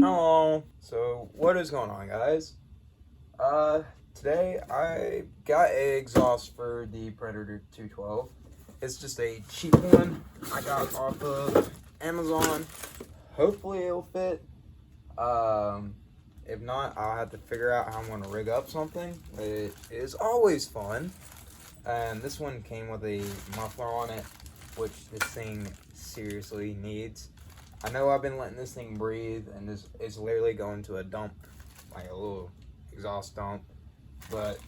Hello. So what is going on, guys? Today I got a exhaust for the Predator 212. It's just a cheap one I got off of Amazon. Hopefully it'll fit. If not, I'll have to figure out how I'm gonna rig up something. It is always fun. And this one came with a muffler on it, which this thing seriously needs. I know I've been letting this thing breathe, and this is literally going to a dump, like a little exhaust dump. But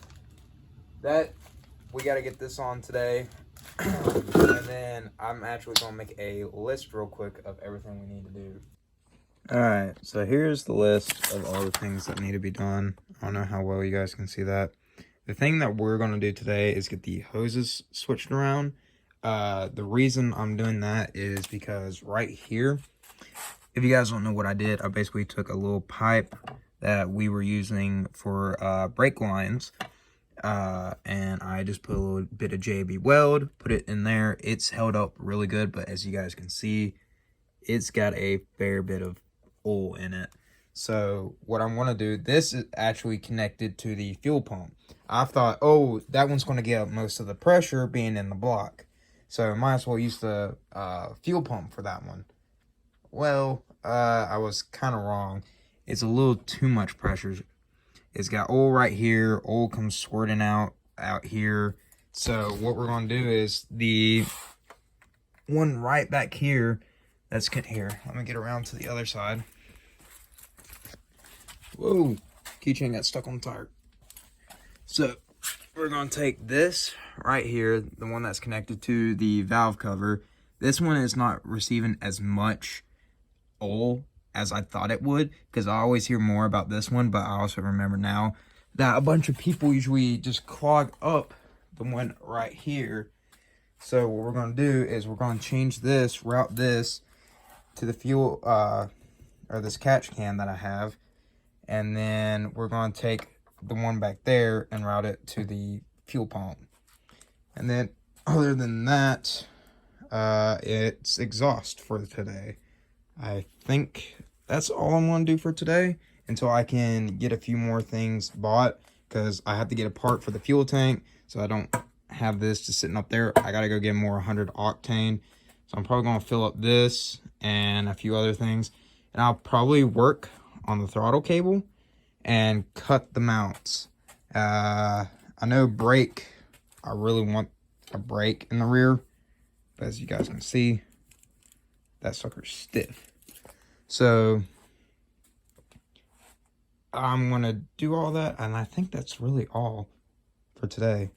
that, we got to get this on today. And then I'm actually going to make a list real quick of everything we need to do. Alright, so here's the list of all the things that need to be done. I don't know how well you guys can see that. The thing that we're going to do today is get the hoses switched around. The reason I'm doing that is because right here, if you guys don't know what I did, I basically took a little pipe that we were using for brake lines, and I just put a little bit of JB weld, put it in there. It's held up really good, but as you guys can see, it's got a fair bit of oil in it. So what I'm going to do, this is actually connected to the fuel pump. I thought, oh, that one's going to get up most of the pressure being in the block. So might as well use the fuel pump for that one. Well, I was kind of wrong. It's a little too much pressure. It's got oil right here. Oil comes squirting out here. So what we're going to do is the one right back here, that's here. Let me get around to the other side. Whoa, keychain got stuck on the tire. So we're going to take this right here, the one that's connected to the valve cover. This one is not receiving as much oil as I thought it would, because I always hear more about this one, but I also remember now that a bunch of people usually just clog up the one right here. So what we're going to do is we're going to change this, route this to the fuel, or this catch can that I have, and then we're going to take the one back there and route it to the fuel pump. And then other than that, it's exhaust for today. I think that's all I'm going to do for today until I can get a few more things bought, because I have to get a part for the fuel tank, so I don't have this just sitting up there. I got to go get more 100 octane. So I'm probably going to fill up this and a few other things. And I'll probably work on the throttle cable and cut the mounts. I know brake, I really want a brake in the rear. But as you guys can see, that sucker's stiff. So I'm going to do all that. And I think that's really all for today.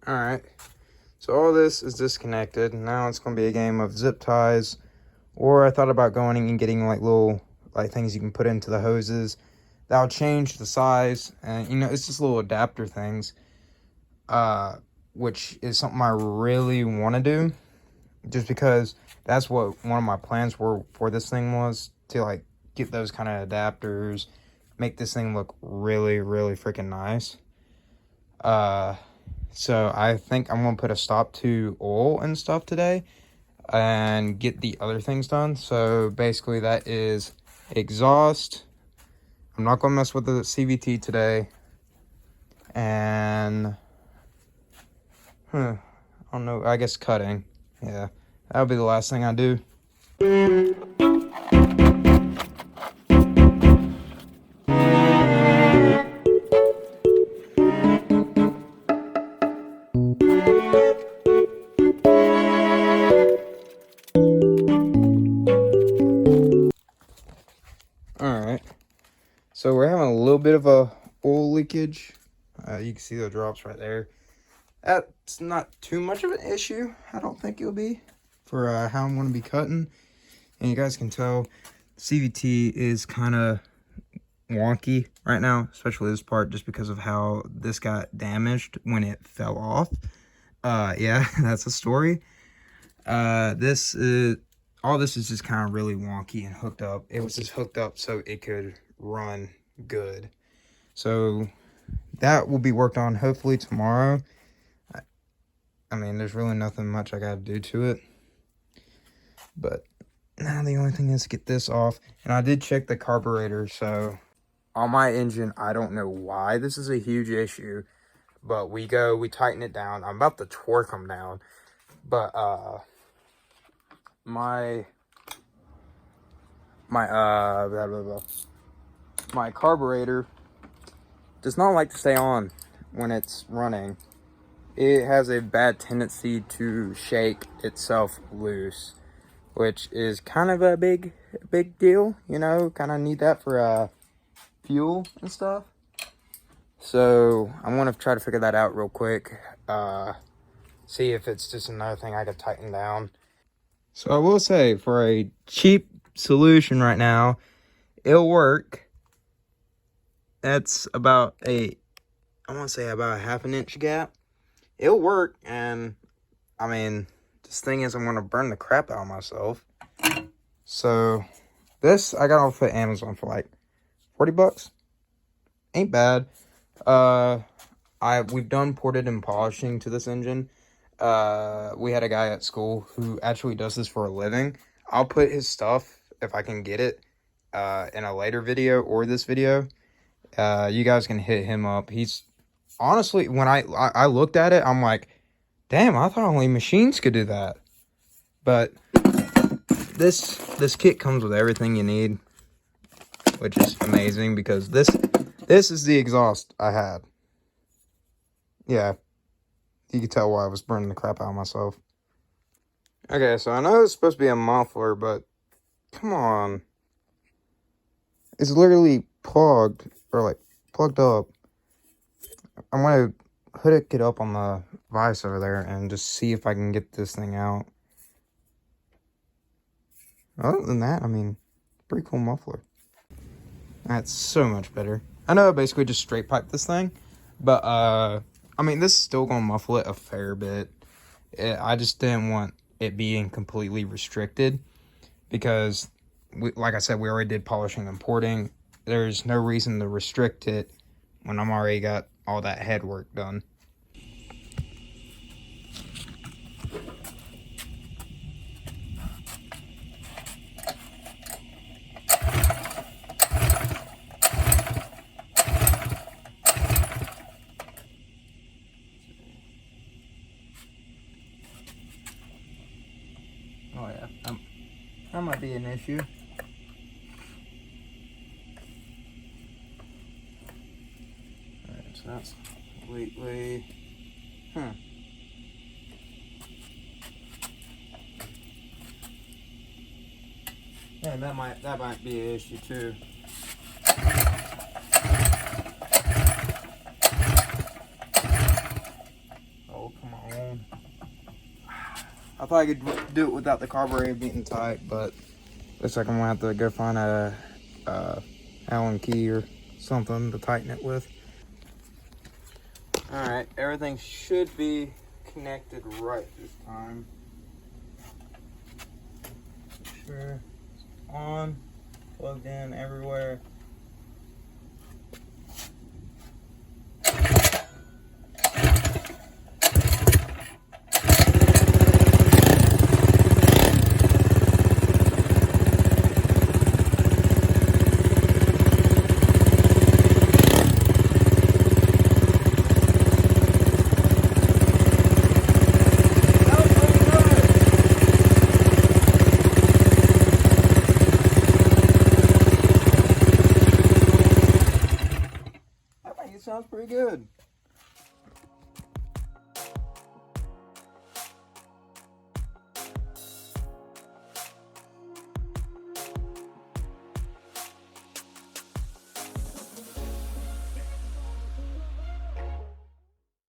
Alright. So all this is disconnected. Now it's going to be a game of zip ties. Or I thought about going and getting like little things you can put into the hoses. That'll change the size. And you know, it's just little adapter things. Which is something I really want to do. Just because that's what one of my plans were for this thing was. To like get those kind of adapters. Make this thing look really, really freaking nice. So I think I'm going to put a stop to oil and stuff today and get the other things done. So basically that is exhaust. I'm not going to mess with the CVT today. And I don't know, I guess cutting. Yeah, that'll be the last thing I do. Alright, so we're having a little bit of a oil leakage. You can see the drops right there. That's not too much of an issue, I don't think it'll be, for how I'm going to be cutting. And you guys can tell CVT is kind of wonky right now, especially this part, just because of how this got damaged when it fell off. Yeah, that's a story. This is all. This is just kind of really wonky and hooked up. It was just hooked up so it could run good. So that will be worked on hopefully tomorrow. I mean, there's really nothing much I got to do to it, but now the only thing is to get this off. And I did check the carburetor, so on my engine, I don't know why this is a huge issue, but we tighten it down. I'm about to torque them down, but my carburetor does not like to stay on when it's running. It has a bad tendency to shake itself loose, which is kind of a big deal, you know, kind of need that for fuel and stuff. So I'm gonna try to figure that out real quick, see if it's just another thing I could tighten down. So I will say, for a cheap solution right now, it'll work. That's about I want to say about a ½ inch gap. It'll work, and I mean, this thing is, I'm going to burn the crap out of myself. So this I got off of Amazon for like 40 bucks. Ain't bad. We've done ported and polishing to this engine. We had a guy at school who actually does this for a living. I'll put his stuff, if I can get it, in a later video or this video. You guys can hit him up. He's honestly, when I looked at it, I'm like, damn, I thought only machines could do that. But this kit comes with everything you need, which is amazing, because this is the exhaust I had. Yeah, you can tell why I was burning the crap out of myself. Okay, so I know it's supposed to be a muffler, but come on. It's literally plugged, or like plugged up. I'm going to hook it up on the vise over there and just see if I can get this thing out. Other than that, I mean, pretty cool muffler. That's so much better. I know I basically just straight pipe this thing, but I mean, this is still going to muffle it a fair bit. I just didn't want it being completely restricted, because like I said, we already did polishing and porting. There's no reason to restrict it when I'm already got all that head work done. Oh yeah, that might be an issue. Alright, so that's completely, yeah, that might be an issue too. Oh, come on. I thought I could do it without the carburetor being tight, but looks like I'm gonna have to go find a Allen key or something to tighten it with. Alright, everything should be connected right this time. Make sure it's on, plugged in everywhere. Sounds pretty good.